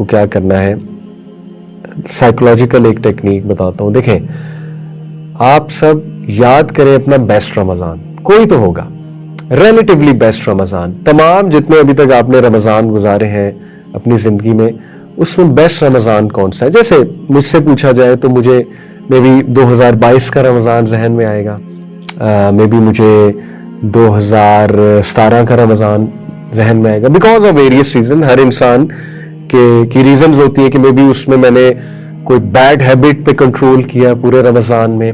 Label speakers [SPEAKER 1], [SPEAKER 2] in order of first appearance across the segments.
[SPEAKER 1] کیا کرنا ہے، سائیکولوجیکل ایک ٹیکنیک بتاتا ہوں. دیکھیں آپ سب یاد کریں اپنا بیسٹ رمضان، کوئی تو ہوگا ریلیٹیولی بیسٹ رمضان. تمام جتنے ابھی تک آپ نے رمضان گزارے ہیں اپنی زندگی میں، اس میں بیسٹ رمضان کون سا ہے؟ جیسے مجھ سے پوچھا جائے تو مجھے مے بی 2022 کا رمضان ذہن میں آئے گا، مے بی مجھے 2017 کا رمضان ذہن میں آئے گا، بیکاز آف ویریس ریزن. ہر انسان کی ریزنز ہوتی ہے کہ مے بی اس میں نے کوئی بیڈ ہیبٹ پہ کنٹرول کیا پورے رمضان میں،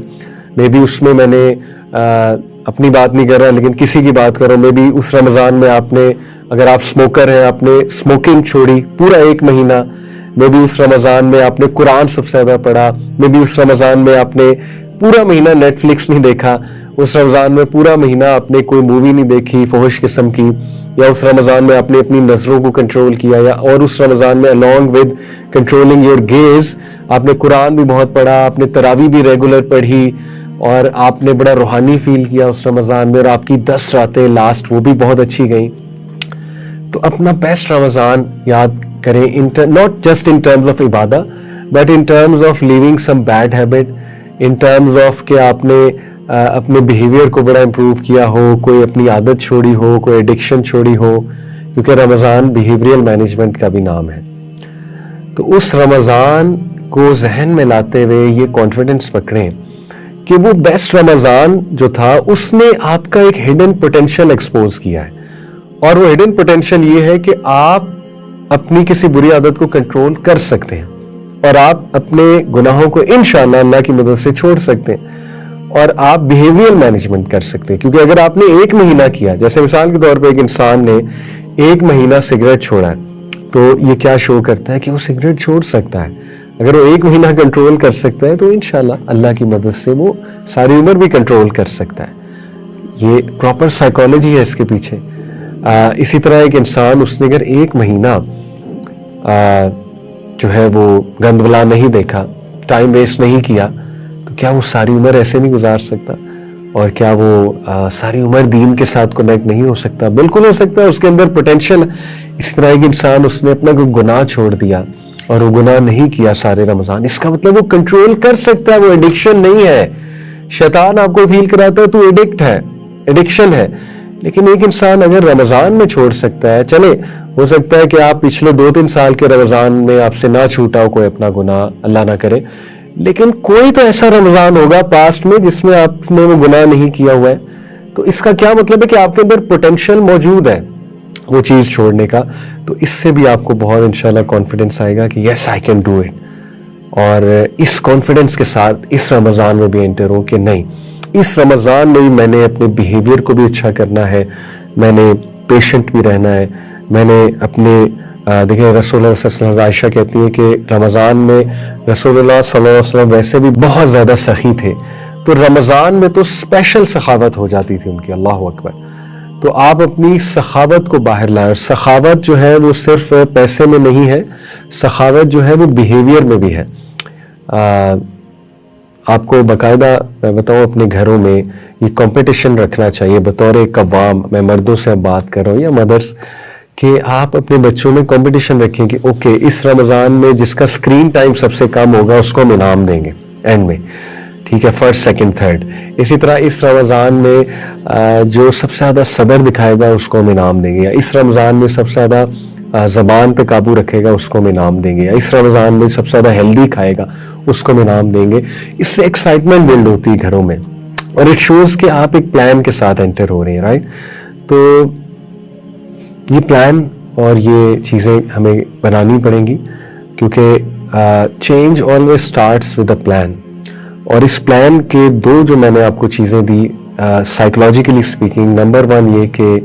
[SPEAKER 1] مے بی اس میں نے اپنی بات نہیں کر رہا لیکن کسی کی بات کرو، مے بی اس رمضان میں آپ نے، اگر آپ اسموکر ہیں، آپ نے اسموکنگ چھوڑی پورا 1 مہینہ، مے بی اس رمضان میں آپ نے قرآن سب سے زیادہ پڑھا، مے بی اس رمضان میں آپ نے پورا مہینہ نیٹ فلکس نہیں دیکھا، اس رمضان میں پورا مہینہ آپ نے کوئی مووی نہیں دیکھی فحش قسم کی، یا اس رمضان میں آپ نے اپنی نظروں کو کنٹرول کیا، یا اور اس رمضان میں along with controlling your gaze آپ نے قرآن بھی بہت پڑھا، آپ نے تراویح بھی ریگولر پڑھی، اور آپ نے بڑا روحانی فیل کیا اس رمضان میں، اور آپ کی 10 راتیں لاسٹ وہ بھی بہت اچھی گئیں. تو اپنا بیسٹ رمضان یاد کریں، not just in terms of Ubadah but in terms of leaving some bad habit, in terms of کہ آپ نے اپنے بیہیویئر کو بڑا امپروو کیا ہو، کوئی اپنی عادت چھوڑی ہو، کوئی ایڈکشن چھوڑی ہو، کیونکہ رمضان بیہیویئرل مینجمنٹ کا بھی نام ہے. تو اس رمضان کو ذہن میں لاتے ہوئے یہ کانفیڈنس پکڑیں کہ وہ بیسٹ رمضان جو تھا اس نے آپ کا ایک ہڈن پوٹینشیل ایکسپوز کیا ہے، اور وہ ہڈن پوٹینشیل یہ ہے کہ آپ اپنی کسی بری عادت کو کنٹرول کر سکتے ہیں، اور آپ اپنے گناہوں کو انشاءاللہ اللہ کی مدد سے چھوڑ سکتے ہیں، اور آپ بیہیویئر مینجمنٹ کر سکتے ہیں. کیونکہ اگر آپ نے 1 مہینہ کیا، جیسے مثال کے طور پہ ایک انسان نے 1 مہینہ سگریٹ چھوڑا ہے، تو یہ کیا شو کرتا ہے کہ وہ سگریٹ چھوڑ سکتا ہے. اگر وہ 1 مہینہ کنٹرول کر سکتا ہے تو انشاءاللہ اللہ کی مدد سے وہ ساری عمر بھی کنٹرول کر سکتا ہے. یہ پراپر سائیکالوجی ہے اس کے پیچھے. اسی طرح ایک انسان، اس نے اگر 1 مہینہ جو ہے وہ گند بلا نہیں دیکھا، ٹائم ویسٹ نہیں کیا، تو کیا وہ ساری عمر ایسے نہیں گزار سکتا؟ اور کیا وہ ساری عمر دین کے ساتھ کنیکٹ نہیں ہو سکتا؟ بالکل ہو سکتا ہے، اس کے اندر پوٹینشیل. اس طرح ایک انسان، اس نے اپنا کوئی گناہ چھوڑ دیا اور وہ گناہ نہیں کیا سارے رمضان، اس کا مطلب وہ کنٹرول کر سکتا ہے، وہ ایڈکشن نہیں ہے. شیطان آپ کو فیل کراتا ہے تو ایڈکٹ ہے، ایڈکشن ہے. لیکن ایک انسان اگر رمضان میں چھوڑ سکتا ہے، چلے ہو سکتا ہے کہ آپ پچھلے 2-3 سال کے رمضان میں آپ سے نہ چھوٹا ہو کوئی اپنا گناہ، اللہ نہ کرے، لیکن کوئی تو ایسا رمضان ہوگا پاسٹ میں جس میں آپ نے وہ گناہ نہیں کیا ہوا ہے. تو اس کا کیا مطلب ہے کہ آپ کے اندر پوٹینشیل موجود ہے وہ چیز چھوڑنے کا. تو اس سے بھی آپ کو بہت انشاءاللہ کانفیڈنس آئے گا کہ یس آئی کین ڈو اٹ. اور اس کانفیڈنس کے ساتھ اس رمضان میں بھی انٹر ہوں کہ نہیں، اس رمضان میں بھی میں نے اپنے بیہیویئر کو بھی اچھا کرنا ہے، میں نے پیشنٹ بھی رہنا ہے، میں نے اپنے دیکھیں رسول اللہ صلی اللہ علیہ وسلم، عائشہ کہتی ہے کہ رمضان میں رسول اللہ صلی اللہ علیہ وسلم ویسے بھی بہت زیادہ سخی تھے، تو رمضان میں تو اسپیشل سخاوت ہو جاتی تھی ان کی. اللہ اکبر. تو آپ اپنی سخاوت کو باہر لائیں. اور سخاوت جو ہے وہ صرف پیسے میں نہیں ہے، سخاوت جو ہے وہ بیہیویئر میں بھی ہے. آپ کو باقاعدہ میں بتاؤں اپنے گھروں میں یہ کمپٹیشن رکھنا چاہیے بطور ایک عوام. میں مردوں سے بات کر رہا ہوں یا مدرس، کہ آپ اپنے بچوں میں کمپٹیشن رکھیں کہ اوکے اس رمضان میں جس کا اسکرین ٹائم سب سے کم ہوگا اس کو ہم انعام دیں گے اینڈ میں، ٹھیک ہے، فرسٹ سیکنڈ تھرڈ. اسی طرح اس رمضان میں جو سب سے زیادہ صبر دکھائے گا اس کو ہم انعام دیں گے، یا اس رمضان میں سب سے زیادہ زبان پہ قابو رکھے گا اس کو ہم انعام دیں گے، یا اس رمضان میں سب سے زیادہ ہیلدی کھائے گا اس کو ہم انعام دیں گے. اس سے ایکسائٹمنٹ بلڈ ہوتی ہے گھروں میں، اور اٹ شوز کہ آپ ایک پلان کے ساتھ انٹر ہو رہے ہیں، رائٹ. تو یہ پلان اور یہ چیزیں ہمیں بنانی پڑیں گی، کیونکہ change always starts with a plan. اور اس پلان کے 2 جو میں نے آپ کو چیزیں دی سائیکولوجیکلی اسپیکنگ، نمبر 1 یہ کہ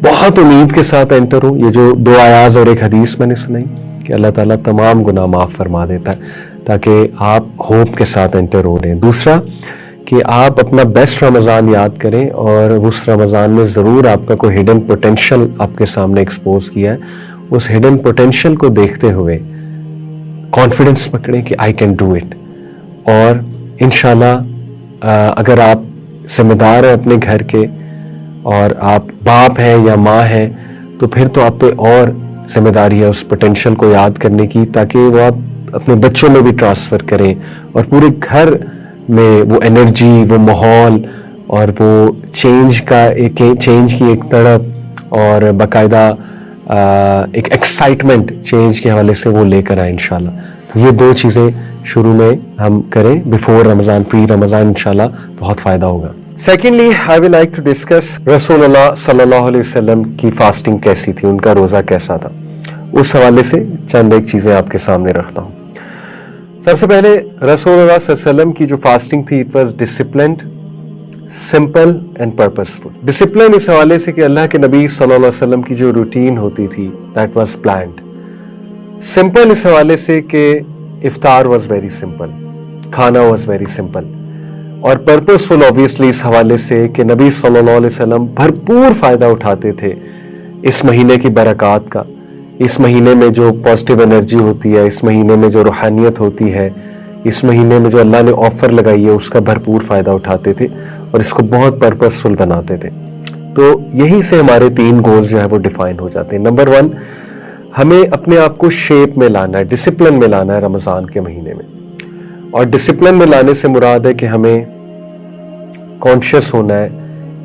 [SPEAKER 1] بہت امید کے ساتھ انٹر ہو. یہ جو 2 آیات اور ایک حدیث میں نے سنائی کہ اللہ تعالیٰ تمام گناہ معاف فرما دیتا ہے، تاکہ آپ ہوپ کے ساتھ انٹر ہو رہے ہیں. دوسرا کہ آپ اپنا بیسٹ رمضان یاد کریں، اور اس رمضان میں ضرور آپ کا کوئی ہڈن پوٹینشیل آپ کے سامنے ایکسپوز کیا ہے. اس ہڈن پوٹینشیل کو دیکھتے ہوئے کانفیڈنس پکڑیں کہ آئی کین ڈو اٹ. اور انشاءاللہ اگر آپ ذمہ دار ہیں اپنے گھر کے، اور آپ باپ ہیں یا ماں ہیں، تو پھر تو آپ پہ اور ذمہ داری ہے اس پوٹینشیل کو یاد کرنے کی، تاکہ وہ آپ اپنے بچوں میں بھی ٹرانسفر کریں اور پورے گھر میں وہ انرجی، وہ ماحول اور وہ چینج کی ایک تڑپ اور باقاعدہ ایک ایکسائٹمنٹ چینج کے حوالے سے وہ لے کر آئیں انشاءاللہ. تو یہ 2 چیزیں شروع میں ہم کریں بیفور رمضان، پری رمضان، انشاءاللہ بہت فائدہ ہوگا. Secondly I would like to discuss رسول اللہ صلی اللہ علیہ وسلم کی فاسٹنگ کیسی تھی، ان کا روزہ کیسا تھا. اس حوالے سے چند ایک چیزیں آپ کے سامنے رکھتا ہوں. سب سے پہلے رسول اللہ صلی اللہ علیہ وسلم کی جو فاسٹنگ تھی، it was disciplined, simple and purposeful. Discipline اس حوالے سے کہ اللہ کے نبی صلی اللہ علیہ وسلم کی جو روٹین ہوتی تھی دیٹ واز پلانڈ. سمپل اس حوالے سے کہ افطار واز ویری سمپل، کھانا واز ویری سمپل. اور پرپسفل آبویسلی اس حوالے سے کہ نبی صلی اللہ علیہ وسلم بھرپور فائدہ اٹھاتے تھے اس مہینے کی برکات کا، اس مہینے میں جو پازیٹیو انرجی ہوتی ہے، اس مہینے میں جو روحانیت ہوتی ہے، اس مہینے میں جو اللہ نے آفر لگائی ہے، اس کا بھرپور فائدہ اٹھاتے تھے اور اس کو بہت پرپسفل بناتے تھے. تو یہی سے ہمارے 3 گول جو ہے وہ ڈیفائن ہو جاتے ہیں. نمبر 1، ہمیں اپنے آپ کو شیپ میں لانا ہے، ڈسپلن میں لانا ہے رمضان کے مہینے میں. اور ڈسپلن میں لانے سے مراد ہے کہ ہمیں کانشیس ہونا ہے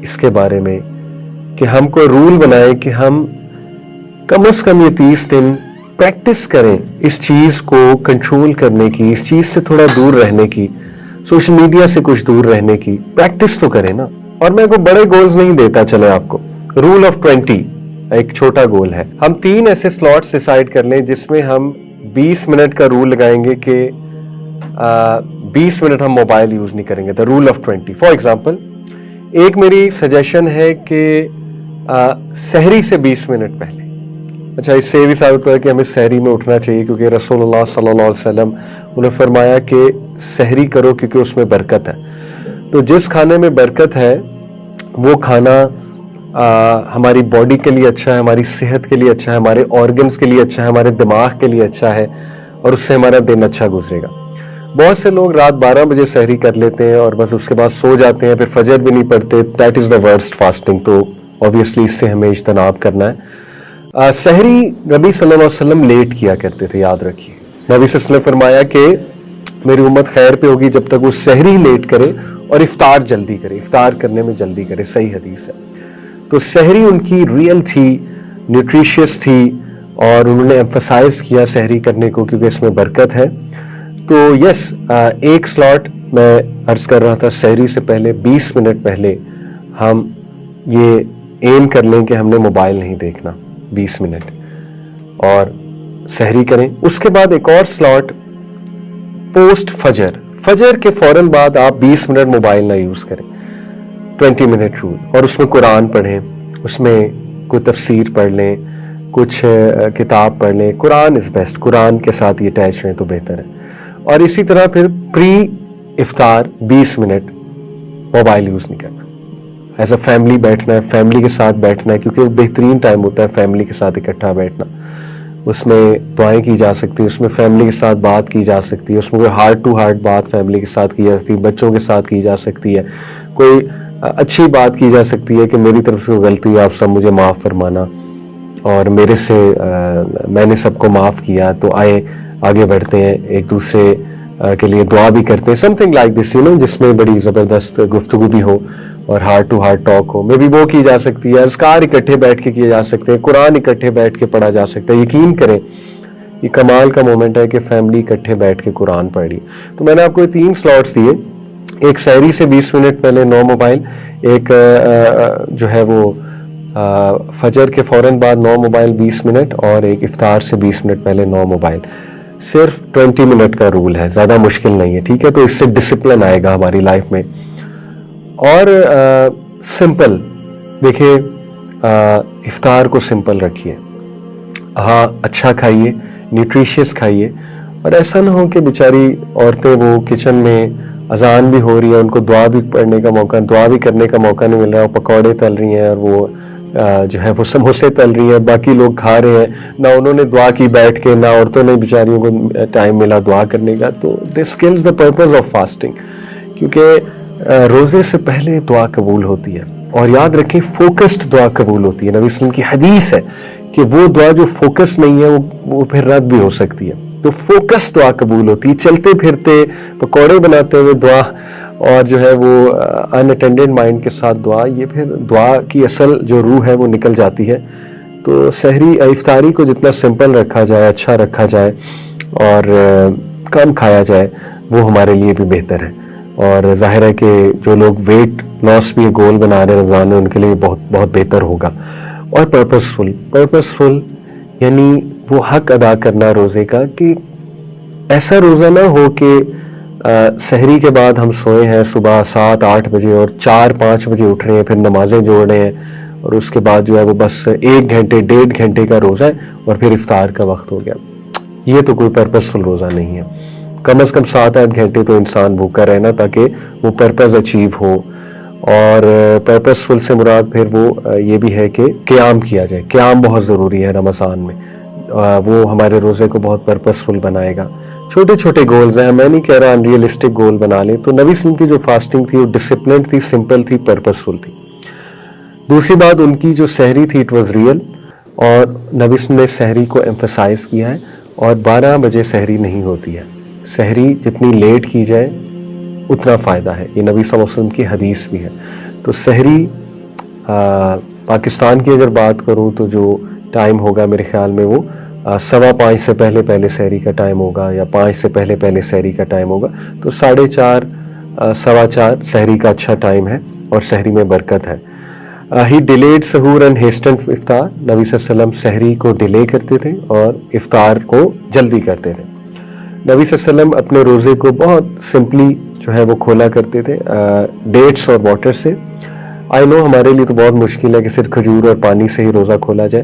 [SPEAKER 1] اس کے بارے میں کہ ہم کو رول بنائیں کہ ہم کم از کم یہ 30 دن پریکٹس کریں اس چیز کو کنٹرول کرنے کی، اس چیز سے تھوڑا دور رہنے کی، سوشل میڈیا سے کچھ دور رہنے کی. پریکٹس تو کریں نا. اور میں کوئی بڑے گولز نہیں دیتا چلے آپ کو. رول آف 20 ایک چھوٹا گول ہے. ہم 3 ایسے سلاٹس ڈیسائیڈ کر لیں جس میں ہم 20 منٹ کا رول لگائیں گے کہ 20 منٹ ہم موبائل یوز نہیں کریں گے. The role of 20. For example, ایک میری سجیشن ہے کہ سحری سے 20 منٹ پہلے. اچھا، اس سے یہ بھی ثابت ہوتا ہے کہ ہمیں سحری میں اٹھنا چاہیے، کیونکہ رسول اللہ صلی اللہ علیہ وسلم انہوں نے فرمایا کہ سحری کرو کیونکہ اس میں برکت ہے. تو جس کھانے میں برکت ہے وہ کھانا ہماری باڈی کے لیے اچھا ہے، ہماری صحت کے لیے اچھا ہے، ہمارے آرگنز کے لیے اچھا ہے، ہمارے دماغ کے لیے اچھا ہے، اور اس سے ہمارا دن اچھا گزرے گا. بہت سے لوگ رات 12 بجے سحری کر لیتے ہیں اور بس اس کے بعد سو جاتے ہیں، پھر فجر بھی نہیں پڑھتے. That is the worst fasting. تو obviously اس سے ہمیں اجتناب کرنا ہے. سحری نبی صلی اللہ علیہ وسلم لیٹ کیا کرتے تھے، یاد رکھیے. نبی صلی اللہ علیہ وسلم نے فرمایا کہ میری امت خیر پہ ہوگی جب تک وہ سحری لیٹ کرے اور افطار جلدی کرے، افطار کرنے میں جلدی کرے. صحیح حدیث ہے. تو سحری ان کی ریئل تھی، نیوٹریشیس تھی، اور انہوں نے ایمفسائز کیا سحری کرنے کو کیونکہ اس میں برکت ہے. تو یس، ایک سلاٹ میں عرض کر رہا تھا، سحری سے پہلے 20 منٹ پہلے ہم یہ ایم کر لیں کہ ہم نے موبائل نہیں دیکھنا 20 منٹ، اور سحری کریں. اس کے بعد ایک اور سلاٹ پوسٹ فجر کے فوراً بعد آپ 20 منٹ موبائل نہ یوز کریں. 20 منٹ رول. اور اس میں قرآن پڑھیں، اس میں کوئی تفسیر پڑھ لیں، کچھ کتاب پڑھ لیں. قرآن از بیسٹ. قرآن کے ساتھ یہ اٹیچ رہیں تو بہتر ہے. اور اسی طرح پھر پری افطار 20 منٹ موبائل یوز نہیں کرنا. ایز اے فیملی بیٹھنا ہے، فیملی کے ساتھ بیٹھنا ہے، کیونکہ وہ بہترین ٹائم ہوتا ہے فیملی کے ساتھ اکٹھا بیٹھنا. اس میں دعائیں کی جا سکتی ہیں، اس میں فیملی کے ساتھ بات کی جا سکتی ہے، اس میں کوئی ہارٹ ٹو ہارٹ بات فیملی کے ساتھ کی جا سکتی ہے، بچوں کے ساتھ کی جا سکتی ہے، کوئی اچھی بات کی جا سکتی ہے کہ میری طرف سے غلطی ہے، آپ سب مجھے معاف فرمانا، اور میرے سے میں نے سب کو معاف کیا. تو آئے آگے بڑھتے ہیں، ایک دوسرے کے لیے دعا بھی کرتے ہیں. سم تھنگ لائک دس، جس میں بڑی زبردست گفتگو بھی ہو اور ہارٹ ٹو ہارٹ ٹاک ہو. میں بھی وہ کی جا سکتی ہے. اذکار اکٹھے بیٹھ کے کیے جا سکتے ہیں، قرآن اکٹھے بیٹھ کے پڑھا جا سکتا ہے. یقین کریں یہ کمال کا مومنٹ ہے کہ فیملی اکٹھے بیٹھ کے قرآن پڑھی. تو میں نے آپ کو 3 سلاٹس دیے. ایک سحری سے 20 منٹ پہلے نو موبائل، ایک جو ہے وہ فجر کے فوراً بعد نو موبائل 20 منٹ، اور ایک افطار سے 20 منٹ پہلے نو موبائل. صرف 20 منٹ کا رول ہے، زیادہ مشکل نہیں ہے. ٹھیک ہے، تو اس سے ڈسپلن آئے گا ہماری لائف میں. اور سمپل دیکھیے، افطار کو سمپل رکھیے. ہاں، اچھا کھائیے، نیوٹریشیس کھائیے، اور ایسا نہ ہو کہ بیچاری عورتیں وہ کچن میں اذان بھی ہو رہی ہے، ان کو دعا بھی پڑھنے کا موقع، دعا بھی کرنے کا موقع نہیں مل رہا. وہ پکوڑے تل رہی ہیں اور وہ جو ہے وہ سموسے تل رہی ہیں، باقی لوگ کھا رہے ہیں. نہ انہوں نے دعا کی بیٹھ کے، نہ عورتوں نے بیچاریوں کو ٹائم ملا دعا کرنے کا. تو this calls the purpose of fasting, کیونکہ روزے سے پہلے دعا قبول ہوتی ہے. اور یاد رکھیں، فوکسڈ دعا قبول ہوتی ہے. نبی صلی اللہ علیہ وسلم کی حدیث ہے کہ وہ دعا جو فوکس نہیں ہے وہ پھر رد بھی ہو سکتی ہے. تو فوکس دعا قبول ہوتی ہے. چلتے پھرتے پکوڑے بناتے ہوئے دعا اور جو ہے وہ ان اٹینڈڈ مائنڈ کے ساتھ دعا, یہ پھر دعا کی اصل جو روح ہے وہ نکل جاتی ہے. تو سحری افطاری کو جتنا سمپل رکھا جائے, اچھا رکھا جائے اور کم کھایا جائے, وہ ہمارے لیے بھی بہتر ہے. اور ظاہر ہے کہ جو لوگ ویٹ لاس بھی گول بنا رہے ہیں رمضان میں, ان کے لیے بہت بہت بہتر ہوگا. اور پرپسفل یعنی وہ حق ادا کرنا روزے کا, کہ ایسا روزہ نہ ہو کہ سحری کے بعد ہم سوئے ہیں صبح 7-8 بجے اور 4-5 بجے اٹھ رہے ہیں, پھر نمازیں جوڑ رہے ہیں, اور اس کے بعد جو ہے وہ بس 1 گھنٹے 1.5 گھنٹے کا روزہ ہے اور پھر افطار کا وقت ہو گیا. یہ تو کوئی پرپسفل روزہ نہیں ہے. کم از کم 7-8 گھنٹے تو انسان بھوکا رہنا تاکہ وہ پرپز اچیو ہو. اور پرپسفل سے مراد پھر وہ یہ بھی ہے کہ قیام کیا جائے. قیام بہت ضروری ہے رمضان میں, وہ ہمارے روزے کو بہت پرپسفل بنائے گا. چھوٹے چھوٹے گولز ہیں, میں نہیں کہہ رہا ان ریئلسٹک گول بنا لیں. تو نبی وسلم کی جو فاسٹنگ تھی وہ ڈسپلنڈ تھی, سمپل تھی, پرپسفل تھی. دوسری بات, ان کی جو سحری تھی اٹ واز ریئل, اور نبی وسلم نے سحری کو ایمفسائز کیا ہے. اور 12 بجے سحری نہیں ہوتی ہے. سحری جتنی لیٹ کی جائے اتنا فائدہ ہے, یہ نبی صلی اللہ علیہ وسلم کی حدیث بھی ہے. تو سحری پاکستان کی اگر بات کروں تو جو ٹائم ہوگا میرے خیال میں وہ 5:15 سے پہلے سحری کا ٹائم ہوگا, یا 5 سے پہلے سحری کا ٹائم ہوگا. تو 4:30 4:15 سحری کا اچھا ٹائم ہے, اور سحری میں برکت ہے. ہی ڈیلیڈ سحور اینڈ ہیسٹنڈ افطار. نبی صلی اللہ علیہ وسلم سحری کو ڈیلے کرتے تھے اور افطار کو جلدی کرتے تھے. نبی صلی اللہ علیہ وسلم اپنے روزے کو بہت سمپلی جو ہے وہ کھولا کرتے تھے, ڈیٹس اور واٹر سے. آئی نو ہمارے لیے تو بہت مشکل ہے کہ صرف کھجور اور پانی سے ہی روزہ کھولا جائے,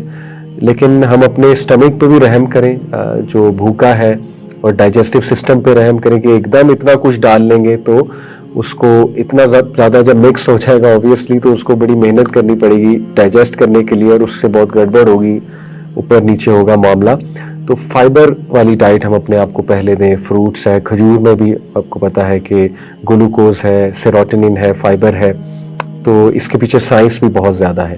[SPEAKER 1] لیکن ہم اپنے اسٹمک پہ بھی رحم کریں جو بھوکا ہے, اور ڈائجسٹو سسٹم پہ رحم کریں کہ ایک دم اتنا کچھ ڈال لیں گے تو اس کو اتنا زیادہ جب مکس ہو جائے گا اوبویسلی تو اس کو بڑی محنت کرنی پڑے گی ڈائجسٹ کرنے کے لیے, اور اس سے بہت گڑبڑ ہوگی, اوپر نیچے ہوگا معاملہ. تو فائبر والی ڈائٹ ہم اپنے آپ کو پہلے دیں. فروٹس ہے, کھجور میں بھی آپ کو پتہ ہے کہ گلوکوز ہے, سیروٹونن ہے, فائبر ہے, تو اس کے پیچھے سائنس بھی بہت زیادہ ہے.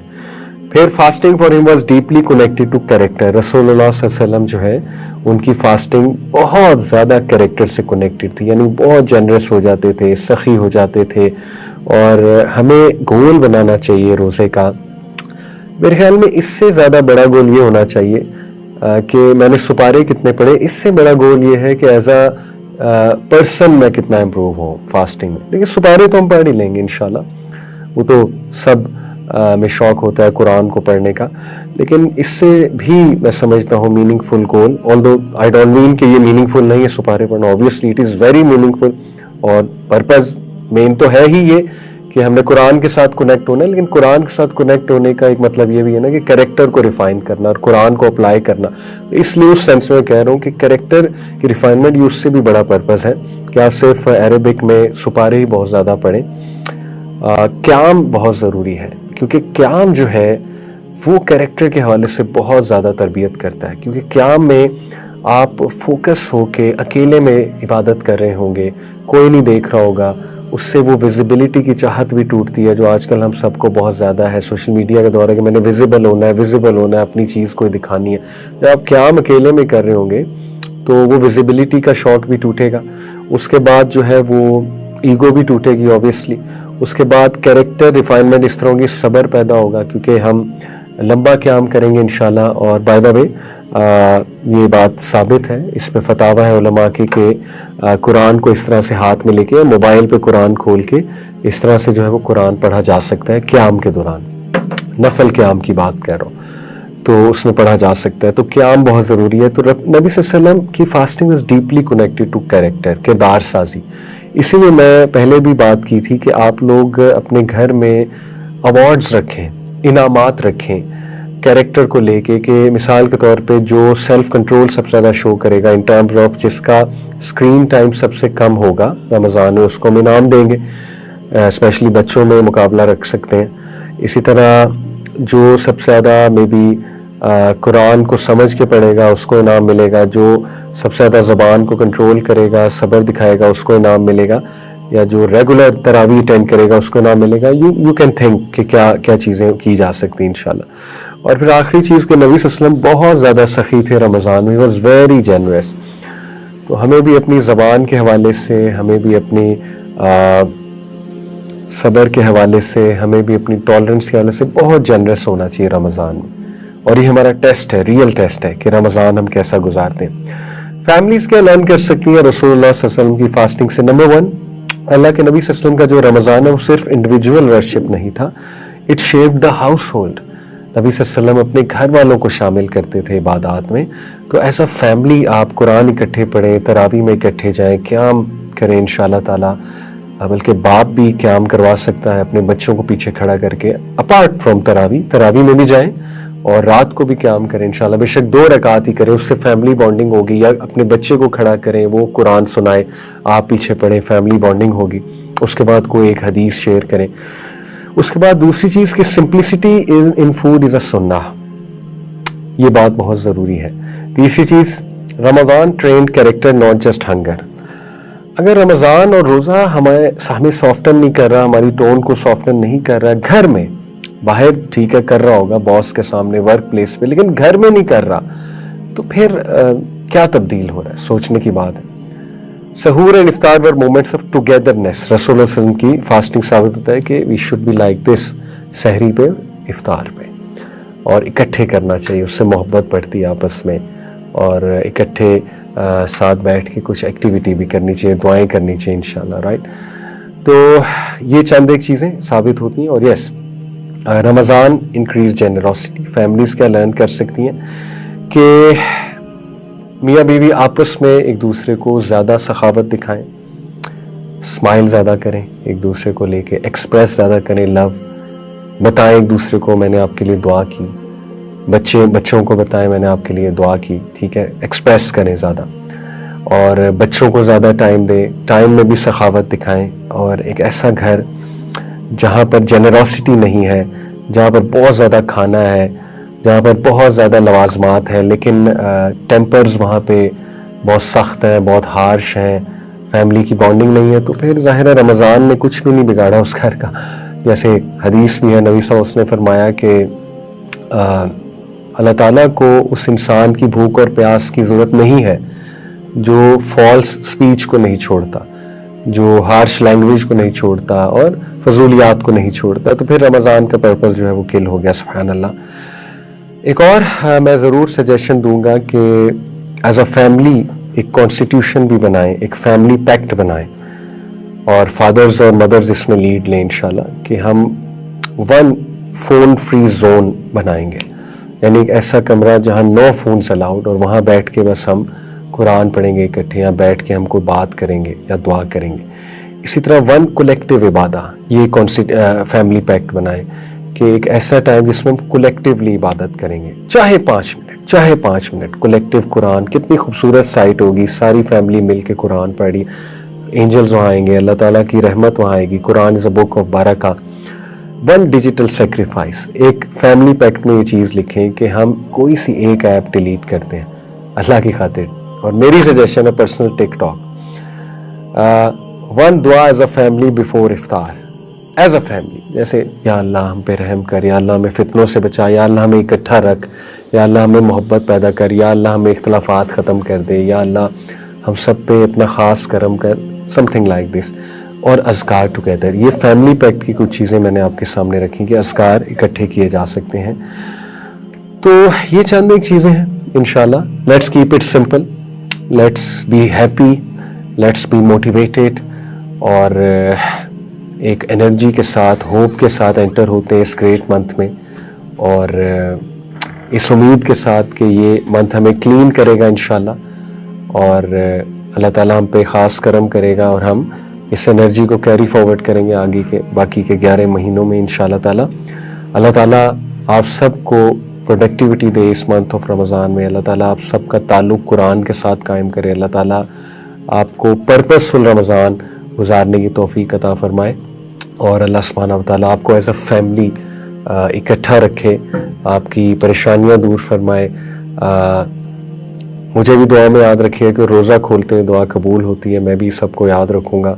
[SPEAKER 1] پھر فاسٹنگ فار ہم was deeply connected to character. رسول اللہ صلی اللہ علیہ وسلم جو ہے ان کی فاسٹنگ بہت زیادہ کیریکٹر سے کنیکٹڈ تھی, یعنی بہت جنرس ہو جاتے تھے, سخی ہو جاتے تھے. اور ہمیں گول بنانا چاہیے روزے کا. میرے خیال میں اس سے زیادہ بڑا گول یہ ہونا چاہیے کہ میں نے سپارے کتنے پڑھے. اس سے بڑا گول یہ ہے کہ ایز اے پرسن میں کتنا امپروو ہوں فاسٹنگ میں. لیکن سپارے تو ہم پڑھ ہی لیں گے انشاءاللہ, وہ تو سب میں شوق ہوتا ہے قرآن کو پڑھنے کا. لیکن اس سے بھی میں سمجھتا ہوں meaning full goal, آلدو I don't mean کہ یہ میننگ فل نہیں ہے سپارے پڑھنا, obviously it is very meaningful, اور پرپز مین تو ہے ہی یہ کہ ہم نے قرآن کے ساتھ کنیکٹ ہونا ہے. لیکن قرآن کے ساتھ کنیکٹ ہونے کا ایک مطلب یہ بھی ہے نا کہ کریکٹر کو ریفائن کرنا اور قرآن کو اپلائی کرنا. اس لیے اس سینس میں کہہ رہا ہوں کہ کریکٹر کی ریفائنمنٹ یہ اس سے بھی بڑا پرپز ہے کہ آپ صرف عربک میں سپارے ہی بہت زیادہ پڑھیں. قیام بہت ضروری ہے, کیونکہ قیام جو ہے وہ کریکٹر کے حوالے سے بہت زیادہ تربیت کرتا ہے. کیونکہ قیام میں آپ فوکس ہو کے اکیلے میں عبادت کر رہے ہوں گے, کوئی نہیں دیکھ رہا ہوگا, اس سے وہ ویزیبلٹی کی چاہت بھی ٹوٹتی ہے جو آج کل ہم سب کو بہت زیادہ ہے سوشل میڈیا کے دور ہے کہ میں نے ویزیبل ہونا ہے, اپنی چیز کوئی دکھانی ہے. جب آپ قیام اکیلے میں کر رہے ہوں گے تو وہ ویزیبلٹی کا شوق بھی ٹوٹے گا. اس کے بعد جو ہے وہ ایگو بھی ٹوٹے گی اوبویسلی. اس کے بعد کیریکٹر ریفائنمنٹ اس طرح ہوگی, صبر پیدا ہوگا کیونکہ ہم لمبا قیام کریں گے انشاءاللہ. اور بائی دا وے یہ بات ثابت ہے, اس پہ فتاوی ہے علماء کی کہ قرآن کو اس طرح سے ہاتھ میں لے کے موبائل پہ قرآن کھول کے اس طرح سے جو ہے وہ قرآن پڑھا جا سکتا ہے قیام کے دوران. نفل قیام کی بات کہہ رہا ہوں, تو اس میں پڑھا جا سکتا ہے. تو قیام بہت ضروری ہے. تو نبی صلی اللہ علیہ وسلم کی fasting is deeply connected to character, کردار سازی. اسی لیے میں پہلے بھی بات کی تھی کہ آپ لوگ اپنے گھر میں ایوارڈز رکھیں, انعامات رکھیں کیریکٹر کو لے کے, کہ مثال کے طور پہ جو سیلف کنٹرول سب سے زیادہ شو کرے گا ان ٹرمز آف جس کا اسکرین ٹائم سب سے کم ہوگا رمضان میں, اس کو ہم انعام دیں گے. اسپیشلی بچوں میں مقابلہ رکھ سکتے ہیں. اسی طرح جو سب سے زیادہ مے بی قرآن کو سمجھ کے پڑھے گا اس کو انعام ملے گا. جو سب سے زیادہ زبان کو کنٹرول کرے گا, صبر دکھائے گا, اس کو انعام ملے گا. یا جو ریگولر تراویح اٹینڈ کرے گا اس کو انعام ملے گا. یو کین تھنک کہ کیا چیزیں کی جا سکتی انشاءاللہ. اور پھر آخری چیز کہ نبی صلی اللہ علیہ وسلم بہت زیادہ سخی تھے رمضان میں. Was very generous. تو ہمیں بھی اپنی زبان کے حوالے سے, ہمیں بھی اپنی صبر کے حوالے سے, ہمیں بھی اپنی ٹالرنس کے حوالے سے بہت جنرس ہونا چاہیے رمضان میں. اور یہ ہمارا ٹیسٹ ہے, ریئل ٹیسٹ ہے کہ رمضان ہم کیسا گزارتے ہیں. فیملیز کیا لرن کر سکتی ہیں رسول اللہ صلی اللہ علیہ وسلم کی فاسٹنگ سے؟ نمبر 1, اللہ کے نبی صلی اللہ علیہ وسلم کا جو رمضان ہے وہ صرف انڈیویجول ورشپ نہیں تھا, it shaped the house hold. نبی صلی اللہ علیہ وسلم اپنے گھر والوں کو شامل کرتے تھے عبادات میں. تو ایز اے فیملی آپ قرآن اکٹھے پڑھیں, تراویح میں اکٹھے جائیں, قیام کریں انشاءاللہ تعالیٰ. بلکہ باپ بھی قیام کروا سکتا ہے اپنے بچوں کو پیچھے کھڑا کر کے, اپارٹ فرام تراویح میں بھی جائیں اور رات کو بھی قیام کریں انشاءاللہ. بے شک 2 رکعت ہی کریں, اس سے فیملی بانڈنگ ہوگی. یا اپنے بچے کو کھڑا کریں, وہ قرآن سنائے, آپ پیچھے پڑھیں, فیملی بانڈنگ ہوگی. اس کے بعد کوئی ایک حدیث شیئر کریں. اس کے بعد دوسری چیز کہ سمپلسٹی ان فوڈ از اے سنہ, یہ بات بہت ضروری ہے. تیسری چیز, Ramadan trained character not just hunger. اگر رمضان اور روزہ ہمیں سافٹن نہیں کر رہا, ہماری ٹون کو سافٹن نہیں کر رہا, گھر میں, باہر ٹھیک ہے کر رہا ہوگا باس کے سامنے, ورک پلیس پہ, لیکن گھر میں نہیں کر رہا, تو پھر کیا تبدیل ہو رہا ہے؟ سوچنے کی بات ہے. سحور اینڈ افطار ور مومنٹس آف ٹوگیدرنیس. رسول اللہ صلی اللہ علیہ وسلم کی فاسٹنگ ثابت ہوتا ہے کہ we should be like this, سحری پہ, افطار پہ, اور اکٹھے کرنا چاہیے. اس سے محبت بڑھتی ہے آپس میں, اور اکٹھے ساتھ بیٹھ کے کچھ ایکٹیویٹی بھی کرنی چاہیے, دعائیں کرنی چاہیے انشاءاللہ, رائٹ. تو یہ چند ایک چیزیں ثابت ہوتی ہیں. اور یس, رمضان انکریز جنرosity. فیملیز کیا لرن کر سکتی ہیں کہ میاں بیوی آپس میں ایک دوسرے کو زیادہ سخاوت دکھائیں, اسمائل زیادہ کریں ایک دوسرے کو لے کے, ایکسپریس زیادہ کریں, لو بتائیں ایک دوسرے کو میں نے آپ کے لیے دعا کی, بچوں کو بتائیں میں نے آپ کے لیے دعا کی, ٹھیک ہے, ایکسپریس کریں زیادہ. اور بچوں کو زیادہ ٹائم دیں, ٹائم میں بھی سخاوت دکھائیں. اور ایک ایسا گھر جہاں پر جنرosity نہیں ہے, جہاں پر بہت زیادہ کھانا ہے, جہاں پر بہت زیادہ لوازمات ہیں, لیکن ٹیمپرز وہاں پہ بہت سخت ہیں, بہت ہارش ہیں, فیملی کی بانڈنگ نہیں ہے, تو پھر ظاہر ہے رمضان نے کچھ بھی نہیں بگاڑا اس گھر کا. جیسے حدیث میں ہے, نبی صلی اللہ علیہ وسلم نے فرمایا کہ اللہ تعالیٰ کو اس انسان کی بھوک اور پیاس کی ضرورت نہیں ہے جو فالس سپیچ کو نہیں چھوڑتا, جو ہارش لینگویج کو نہیں چھوڑتا, اور فضولیات کو نہیں چھوڑتا. تو پھر رمضان کا پرپس جو ہے وہ کل ہو گیا, سبحان اللہ. ایک اور میں ضرور سجیشن دوں گا کہ ایز اے فیملی ایک کانسٹیٹیوشن بھی بنائیں, ایک فیملی پیکٹ بنائیں, اور فادرز اور مدرز اس میں لیڈ لیں انشاءاللہ, کہ ہم 1 فون فری زون بنائیں گے. یعنی ایک ایسا کمرہ جہاں نو فونز الاؤڈ, اور وہاں بیٹھ کے بس ہم قرآن پڑھیں گے اکٹھے, یا بیٹھ کے ہم کوئی بات کریں گے یا دعا کریں گے. اسی طرح 1 کولیکٹیو عبادہ, یہ فیملی پیکٹ بنائیں کہ ایک ایسا ٹائم جس میں ہم کولیکٹیولی عبادت کریں گے, چاہے 5 منٹ کولیکٹیو قرآن. کتنی خوبصورت سائٹ ہوگی, ساری فیملی مل کے قرآن پڑھی, اینجلز وہاں آئیں گے, اللہ تعالیٰ کی رحمت وہاں آئے گی. قرآن از اے بک آف برکہ. 1 digital sacrifice. ایک فیملی پیکٹ میں یہ چیز لکھیں کہ ہم کوئی سی ایک ایپ ڈیلیٹ کرتے ہیں اللہ کی خاطر. اور میری سجیشن ہے پرسنل ٹک ٹاک. 1 دعا ایز اے فیملی بیفور افطار, ایز اے فیملی, جیسے یا اللہ ہم پہ رحم کر, یا اللہ ہمیں فتنوں سے بچا, یا اللہ ہمیں اکٹھا رکھ, یا اللہ ہمیں محبت پیدا کر, یا اللہ ہمیں اختلافات ختم کر دے, یا اللہ ہم سب پہ اپنا خاص کرم کر, سم تھنگ لائک دس. اور اذکار ٹوگیدر. یہ فیملی پیکٹ کی کچھ چیزیں میں نے آپ کے سامنے رکھی کہ اذکار اکٹھے کیے جا سکتے ہیں. تو یہ چند ایک چیزیں ہیں انشاءاللہ. Let's keep it simple, let's be happy, let's be motivated, اور ایک انرجی کے ساتھ, ہوپ کے ساتھ انٹر ہوتے ہیں اس گریٹ منتھ میں, اور اس امید کے ساتھ کہ یہ منتھ ہمیں کلین کرے گا انشاءاللہ, اور اللہ تعالیٰ ہم پہ خاص کرم کرے گا, اور ہم اس انرجی کو کیری فارورڈ کریں گے آگے کے باقی کے 11 مہینوں میں انشاءاللہ تعالیٰ. اللہ تعالیٰ آپ سب کو پروڈکٹیوٹی دے اس منتھ آف رمضان میں. اللہ تعالیٰ آپ سب کا تعلق قرآن کے ساتھ قائم کرے. اللہ تعالیٰ آپ کو پرپسفل رمضان گزارنے کی توفیق عطا فرمائے, اور اللہ سبحانہ و تعالیٰ آپ کو ایز اے فیملی اکٹھا رکھے, آپ کی پریشانیاں دور فرمائے. مجھے بھی دعا میں یاد رکھیے کہ روزہ کھولتے ہیں دعا قبول ہوتی ہے, میں بھی سب کو یاد رکھوں گا.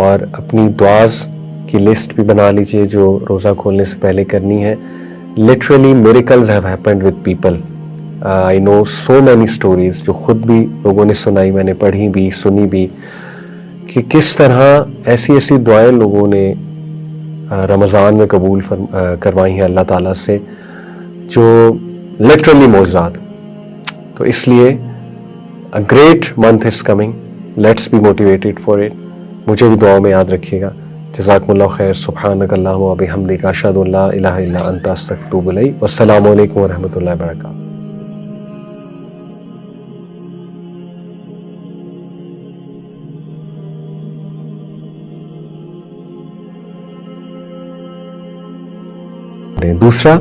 [SPEAKER 1] اور اپنی دعاز کی لسٹ بھی بنا لیجئے جو روزہ کھولنے سے پہلے کرنی ہے. literally miracles have happened with people. I know so many stories جو خود بھی لوگوں نے سنائی, میں نے پڑھی بھی سنی بھی, کہ کس طرح ایسی ایسی دعائیں لوگوں نے رمضان میں قبول کروائی ہیں اللہ تعالیٰ سے, جو literally معجزات. تو اس لیے a great month is coming, let's be motivated for it. مجھے بھی دعاؤں میں یاد رکھیے گا. جزاکم اللہ خیر. سبحانک اللہم و بحمدک اشہد ان لا الہ الا انت استغفرک و اتوب الیک. والسلام علیکم ورحمۃ اللہ وبرکاتہ. دوسرا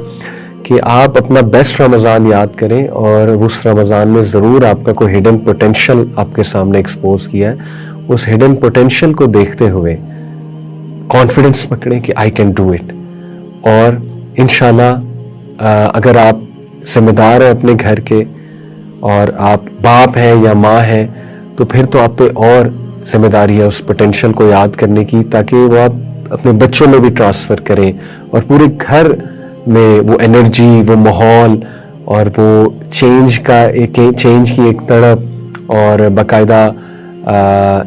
[SPEAKER 1] کہ آپ اپنا بیسٹ رمضان یاد کریں, اور اس رمضان میں ضرور آپ کا کوئی ہڈن پوٹینشیل آپ کے سامنے ایکسپوز کیا ہے. اس ہڈن پوٹینشیل کو دیکھتے ہوئے کانفیڈنس پکڑیں کہ آئی کین ڈو اٹ. اور انشاءاللہ اگر آپ ذمہ دار ہیں اپنے گھر کے, اور آپ باپ ہیں یا ماں ہیں, تو پھر تو آپ پہ اور ذمہ داری ہے اس پوٹینشیل کو یاد کرنے کی, تاکہ وہ آپ اپنے بچوں میں بھی ٹرانسفر کریں, اور پورے گھر میں وہ انرجی, وہ ماحول, اور وہ چینج کی ایک تڑپ اور باقاعدہ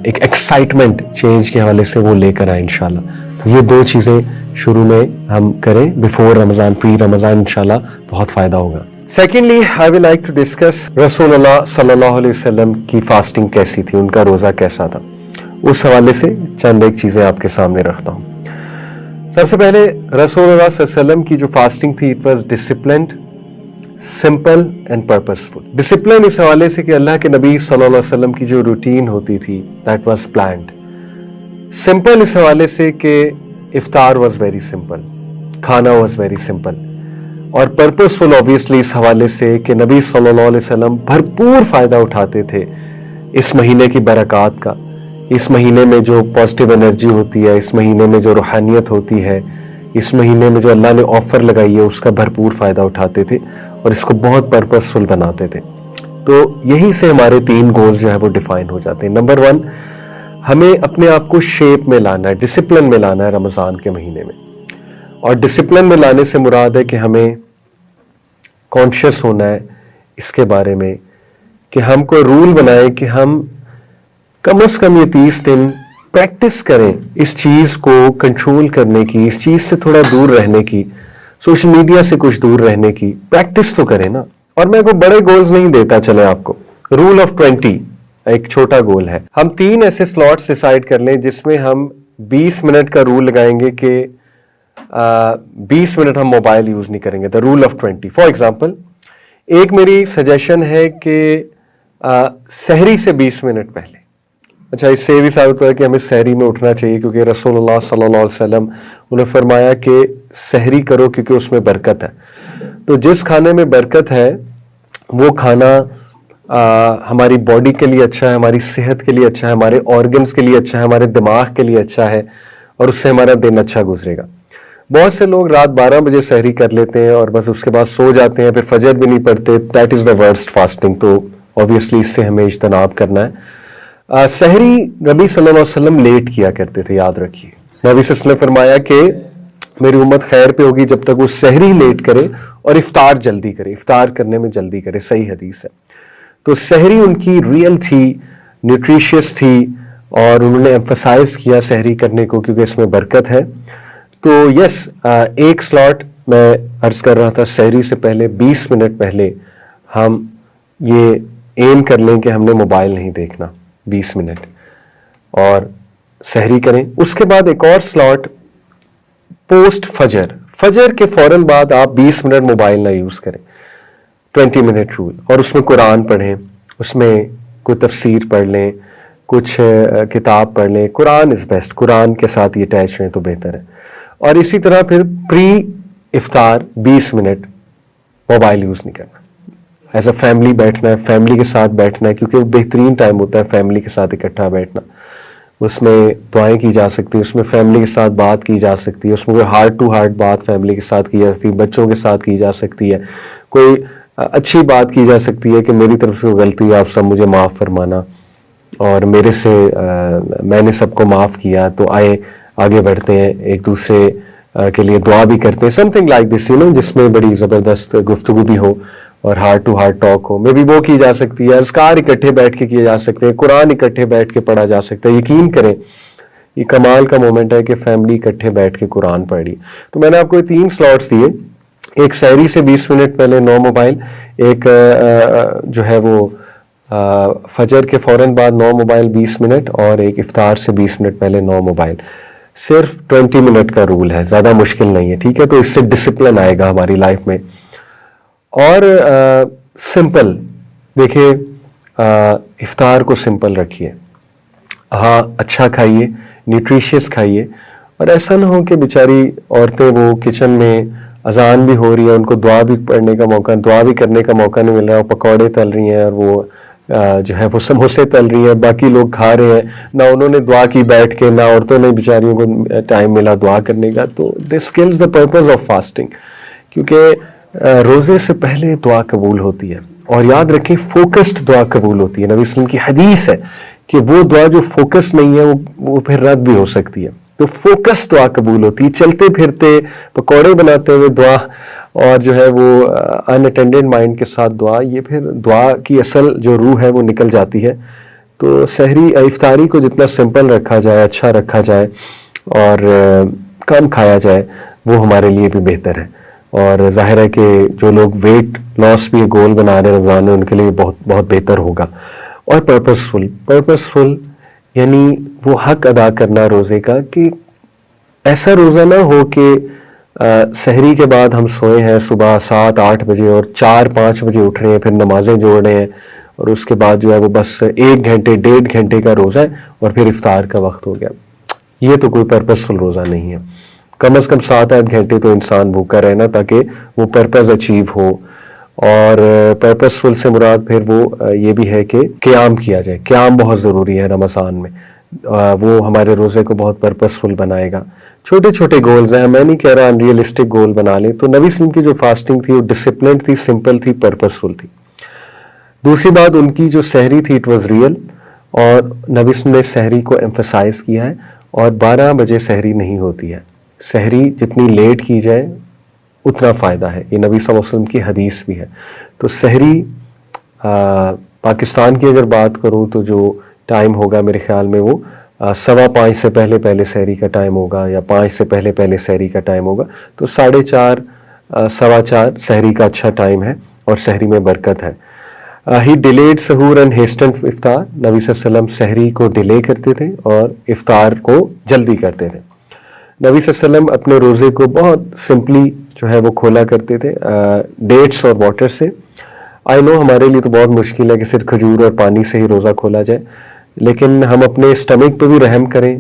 [SPEAKER 1] ایک ایکسائٹمنٹ چینج کے حوالے سے وہ لے کر آئیں انشاءاللہ. تو یہ دو چیزیں شروع میں ہم کریں بیفور رمضان, پری رمضان, انشاءاللہ بہت فائدہ ہوگا. Secondly I would like to discuss رسول اللہ صلی اللہ علیہ وسلم کی فاسٹنگ کیسی تھی, ان کا روزہ کیسا تھا. اس حوالے سے چند ایک چیزیں آپ کے سامنے رکھتا ہوں. سب سے پہلے رسول اللہ صلی اللہ علیہ وسلم کی جو فاسٹنگ تھی, it was disciplined, simple and purposeful. Discipline اس حوالے سے کہ اللہ کے نبی صلی اللہ علیہ وسلم کی جو روٹین ہوتی تھی دیٹ واز پلانڈ. سمپل اس حوالے سے کہ افطار واز ویری سمپل, کھانا واز ویری سمپل. اور پرپسفل آبویسلی اس حوالے سے کہ نبی صلی اللہ علیہ وسلم بھرپور فائدہ اٹھاتے تھے اس مہینے کی برکات کا, اس مہینے میں جو پازیٹیو انرجی ہوتی ہے, اس مہینے میں جو روحانیت ہوتی ہے, اس مہینے میں جو اللہ نے آفر لگائی ہے, اس کا بھرپور فائدہ اٹھاتے تھے اور اس کو بہت پرپسفل بناتے تھے. تو یہی سے ہمارے 3 گولز جو ہے وہ ڈیفائن ہو جاتے ہیں. نمبر 1, ہمیں اپنے آپ کو شیپ میں لانا ہے, ڈسپلن میں لانا ہے رمضان کے مہینے میں. اور ڈسپلن میں لانے سے مراد ہے کہ ہمیں کانشیس ہونا ہے اس کے بارے میں کہ ہم کوئی رول بنائیں کہ ہم کم از کم یہ 30 دن پریکٹس کریں اس چیز کو کنٹرول کرنے کی, اس چیز سے تھوڑا دور رہنے کی, سوشل میڈیا سے کچھ دور رہنے کی. پریکٹس تو کریں نا. اور میں کوئی بڑے گولز نہیں دیتا, چلے آپ کو رول آف 20 ایک چھوٹا گول ہے. ہم 3 ایسے سلاٹس ڈیسائیڈ کر لیں جس میں ہم 20 منٹ کا رول لگائیں گے کہ 20 منٹ ہم موبائل یوز نہیں کریں گے. The role of 20. For example, ایک میری سجیشن ہے کہ سحری سے 20 منٹ پہلے. اچھا, اس سے یہ بھی ثابت ہوا ہے کہ ہمیں سحری میں اٹھنا چاہیے, کیونکہ رسول اللہ صلی اللہ علیہ وسلم انہوں نے فرمایا کہ سحری کرو کیونکہ اس میں برکت ہے. تو جس کھانے میں برکت ہے وہ کھانا ہماری باڈی کے لیے اچھا ہے, ہماری صحت کے لیے اچھا ہے, ہمارے آرگنز کے لیے اچھا ہے, ہمارے دماغ کے لیے اچھا ہے, اور اس سے ہمارا دن اچھا گزرے گا. بہت سے لوگ رات 12 بجے سحری کر لیتے ہیں اور بس اس کے بعد سو جاتے ہیں, پھر فجر بھی نہیں پڑھتے. That is the worst fasting. تو obviously اس سے ہمیں اجتناب کرنا ہے. سحری نبی صلی اللہ علیہ وسلم لیٹ کیا کرتے تھے, یاد رکھیے. نبی صلی اللہ علیہ وسلم نے فرمایا کہ میری امت خیر پہ ہوگی جب تک وہ سحری لیٹ کرے اور افطار جلدی کرے, افطار کرنے میں جلدی کرے. صحیح حدیث ہے. تو سحری ان کی ریئل تھی, نیوٹریشیس تھی, اور انہوں نے ایمفسائز کیا سحری کرنے کو کیونکہ اس میں برکت ہے. تو یس, ایک سلاٹ میں عرض کر رہا تھا, سحری سے پہلے 20 منٹ پہلے ہم یہ ایم کر لیں کہ ہم نے موبائل نہیں دیکھنا 20 منٹ, اور سحری کریں. اس کے بعد ایک اور سلاٹ پوسٹ فجر, فجر کے فوراً بعد آپ 20 منٹ موبائل نہ یوز کریں, 20 منٹ رول. اور اس میں قرآن پڑھیں, اس میں کوئی تفسیر پڑھ لیں, کچھ کتاب پڑھ لیں. قرآن از بیسٹ, قرآن کے ساتھ یہ اٹیچ رہیں تو بہتر ہے. اور اسی طرح پھر پری افطار 20 منٹ موبائل یوز نہیں کرنا. ایز اے فیملی بیٹھنا ہے, فیملی کے ساتھ بیٹھنا ہے, کیونکہ وہ بہترین ٹائم ہوتا ہے فیملی کے ساتھ اکٹھا بیٹھنا. اس میں دعائیں کی جا سکتی ہیں, اس میں فیملی کے ساتھ بات کی جا سکتی ہے, اس میں کوئی ہارٹ ٹو ہارٹ بات فیملی کے ساتھ کی جا سکتی ہے, بچوں کے ساتھ کی جا سکتی ہے, کوئی اچھی بات کی جا سکتی ہے کہ میری طرف سے کوئی غلطی ہے, آپ سب مجھے معاف فرمانا, اور میرے سے میں نے سب کو معاف کیا, تو آئے آگے بڑھتے ہیں, ایک دوسرے کے لیے دعا بھی کرتے ہیں, سم تھنگ لائک دس جس میں بڑی زبردست گفتگو بھی ہو اور ہارٹ ٹو ہارٹ ٹاک ہو. مے بی وہ کی جا سکتی ہے, اذکار اکٹھے بیٹھ کے کیے جا سکتے ہیں, قرآن اکٹھے بیٹھ کے پڑھا جا سکتا ہے. یقین کریں یہ کمال کا مومنٹ ہے کہ فیملی اکٹھے بیٹھ کے قرآن پڑھ رہی. تو میں نے آپ کو 3 سلاٹس دیے, ایک سحری سے 20 منٹ پہلے نو موبائل, ایک جو ہے وہ فجر کے فوراً بعد نو موبائل 20 منٹ, اور ایک افطار سے 20 منٹ پہلے نو موبائل. صرف 20 منٹ کا رول ہے, زیادہ مشکل نہیں ہے, ٹھیک ہے. تو اس سے ڈسپلن آئے گا ہماری لائف میں. اور سمپل دیکھیے, افطار کو سمپل رکھیے, ہاں اچھا کھائیے, نیوٹریشیس کھائیے, اور ایسا نہ ہو کہ بیچاری عورتیں وہ کچن میں اذان بھی ہو رہی ہے, ان کو دعا بھی پڑھنے کا موقع, دعا بھی کرنے کا موقع نہیں مل رہا, پکوڑے تل رہی ہیں اور وہ جو ہے وہ سموسے تل رہی ہیں, باقی لوگ کھا رہے ہیں, نہ انہوں نے دعا کی بیٹھ کے, نہ عورتوں نے بیچاریوں کو ٹائم ملا دعا کرنے کا. تو this calls the purpose of fasting, کیونکہ روزے سے پہلے دعا قبول ہوتی ہے. اور یاد رکھیں فوکسڈ دعا قبول ہوتی ہے. نبی صلی اللہ علیہ وسلم کی حدیث ہے کہ وہ دعا جو فوکس نہیں ہے وہ پھر رد بھی ہو سکتی ہے. تو فوکس دعا قبول ہوتی ہے, چلتے پھرتے پکوڑے بناتے ہوئے دعا, اور جو ہے وہ ان اٹینڈڈ مائنڈ کے ساتھ دعا, یہ پھر دعا کی اصل جو روح ہے وہ نکل جاتی ہے. تو سحری افطاری کو جتنا سمپل رکھا جائے, اچھا رکھا جائے اور کم کھایا جائے, وہ ہمارے لیے بھی بہتر ہے. اور ظاہر ہے کہ جو لوگ ویٹ لاس بھی گول بنا رہے ہیں رمضان میں, ان کے لیے بہت بہت بہتر ہوگا. اور پرپسفل یعنی وہ حق ادا کرنا روزے کا, کہ ایسا روزہ نہ ہو کہ سحری کے بعد ہم سوئے ہیں صبح 7-8 بجے اور 4-5 بجے اٹھ رہے ہیں, پھر نمازیں جوڑ رہے ہیں, اور اس کے بعد جو ہے وہ بس 1 گھنٹے 1.5 گھنٹے کا روزہ ہے اور پھر افطار کا وقت ہو گیا. یہ تو کوئی پرپسفل روزہ نہیں ہے. کم از کم 7-8 گھنٹے تو انسان بھوکا رہے نا, تاکہ وہ پرپز اچیو ہو. اور پرپسفل سے مراد پھر وہ یہ بھی ہے کہ قیام کیا جائے. قیام بہت ضروری ہے رمضان میں, وہ ہمارے روزے کو بہت پرپسفل بنائے گا. چھوٹے چھوٹے گولز ہیں, میں نہیں کہہ رہا انریلسٹک گول بنا لیں. تو نبی صلی اللہ علیہ وسلم کی جو فاسٹنگ تھی وہ ڈسپلنڈ تھی, سمپل تھی, پرپسفل تھی. دوسری بات, ان کی جو سحری تھی اٹ واز ریئل, اور نبی صلی اللہ علیہ وسلم نے سحری کو ایمفسائز کیا ہے. اور 12 بجے سحری نہیں ہوتی ہے, سحری جتنی لیٹ کی جائے اتنا فائدہ ہے. یہ نبی صلی اللہ علیہ وسلم کی حدیث بھی ہے. تو سحری پاکستان کی اگر بات کروں تو جو ٹائم ہوگا میرے خیال میں وہ 5:15 سے پہلے سحری کا ٹائم ہوگا, یا 5 سے پہلے سحری کا ٹائم ہوگا. تو 4:30 4:15 سحری کا اچھا ٹائم ہے, اور سحری میں برکت ہے. ہی ڈیلیڈ سحور اینڈ ہیسٹنڈ افطار. نبی صلی اللہ علیہ وسلم سحری کو ڈیلے کرتے تھے اور افطار کو جلدی کرتے تھے. نبی صلی اللہ علیہ وسلم اپنے روزے کو بہت سمپلی جو ہے وہ کھولا کرتے تھے, ڈیٹس اور واٹر سے. آئی نو ہمارے لیے تو بہت مشکل ہے کہ صرف کھجور اور پانی سے ہی روزہ کھولا جائے, لیکن ہم اپنے اسٹمک پہ بھی رحم کریں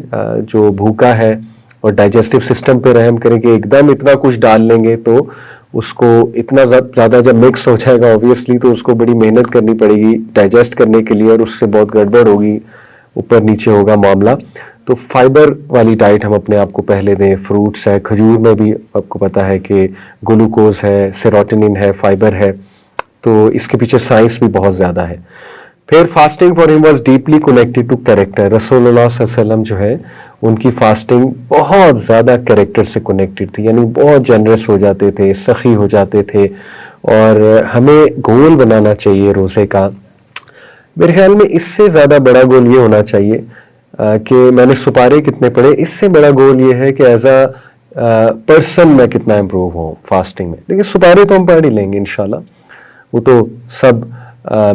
[SPEAKER 1] جو بھوکا ہے, اور ڈائجسٹو سسٹم پہ رحم کریں کہ ایک دم اتنا کچھ ڈال لیں گے تو اس کو اتنا زیادہ جب مکس ہو جائے گا اوبویسلی تو اس کو بڑی محنت کرنی پڑے گی ڈائجسٹ کرنے کے لیے, اور اس سے بہت گڑبڑ ہوگی, اوپر نیچے ہوگا معاملہ. تو فائبر والی ڈائٹ ہم اپنے آپ کو پہلے دیں. فروٹس ہے, کھجور میں بھی آپ کو پتہ ہے کہ گلوکوز ہے, سیروٹونن ہے, فائبر ہے, تو اس کے پیچھے سائنس بھی بہت زیادہ ہے. پھر فاسٹنگ فار ہم was deeply connected to character. رسول اللہ صلی اللہ علیہ وسلم جو ہے ان کی فاسٹنگ بہت زیادہ کیریکٹر سے کنیکٹڈ تھی, یعنی بہت جنرس ہو جاتے تھے, سخی ہو جاتے تھے. اور ہمیں گول بنانا چاہیے روزے کا. میرے خیال میں اس سے زیادہ بڑا گول یہ ہونا چاہیے کہ میں نے سپارے کتنے پڑھے. اس سے بڑا گول یہ ہے کہ ایز اے پرسن میں کتنا امپروو ہوں فاسٹنگ میں. لیکن سپارے تو ہم پڑھ ہی لیں گے انشاءاللہ, وہ تو سب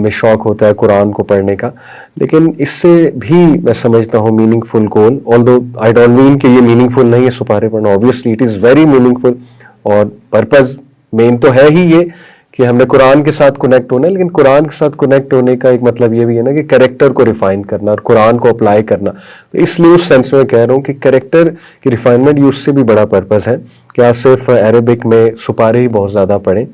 [SPEAKER 1] میں شوق ہوتا ہے قرآن کو پڑھنے کا. لیکن اس سے بھی میں سمجھتا ہوں meaning full goal, آلدو I don't mean کہ یہ میننگ فل نہیں ہے سپارے پڑھنا, obviously it is very meaningful, اور پرپز مین تو ہے ہی یہ کہ ہم نے قرآن کے ساتھ کنیکٹ ہونا ہے. لیکن قرآن کے ساتھ کنیکٹ ہونے کا ایک مطلب یہ بھی ہے نا کہ کریکٹر کو ریفائن کرنا اور قرآن کو اپلائی کرنا. تو اس لیے اس سینس میں کہہ رہا ہوں کہ کریکٹر کی ریفائنمنٹ یہ اس سے بھی بڑا پرپز ہے کہ آپ صرف عربک میں سپارے ہی بہت زیادہ پڑھیں.